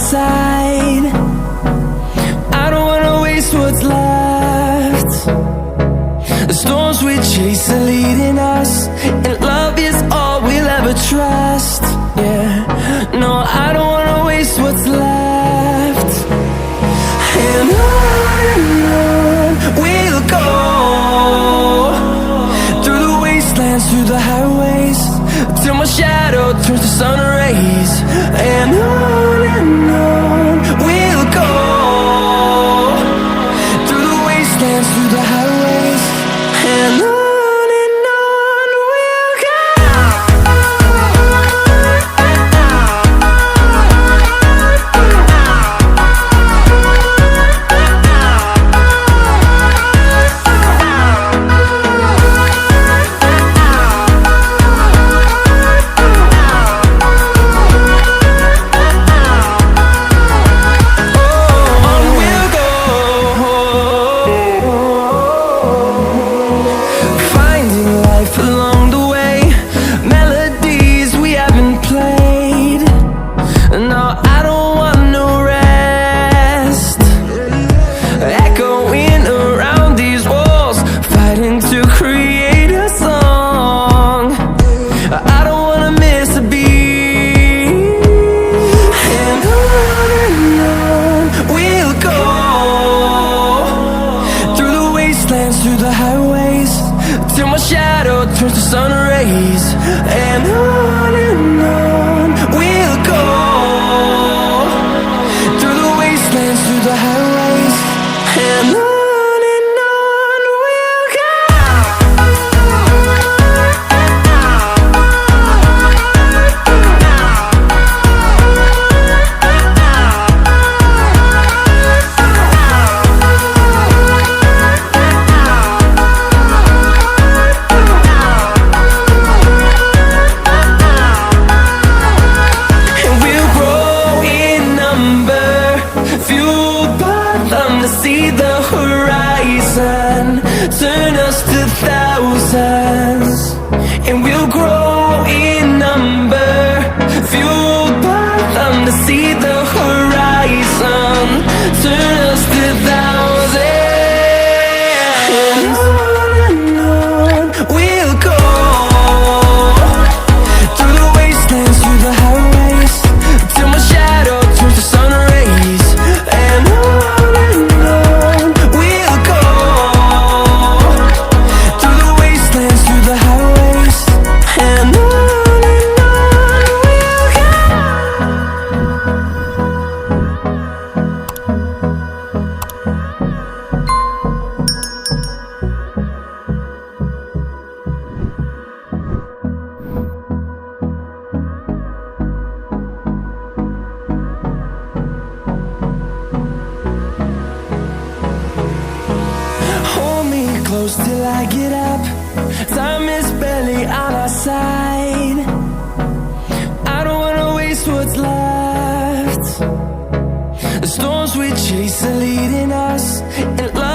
side. I don't wanna waste what's left. The storms we chase are leading us, and love is all we'll ever trust. Yeah, no, I don't wanna waste what's left. And on we'll go, through the wastelands, through the highways, till my shadow turns to sun rays. And on we'll go, through the wastelands, through the highways, and on we'll go. Through the highways, till my shadow turns to sun rays. And on we'll go, through the wastelands, through the highways, and on we'll go. To see the horizon turn us to thousands, and we'll grow in number, fueled by them. To see the horizon turn us to thousands, and on we'll go, through the wastelands, through the highways, till my shadow turns to sun rays. And close till I get up. Time is barely on our side. I don't wanna waste what's left. The storms we chase are leading us, and love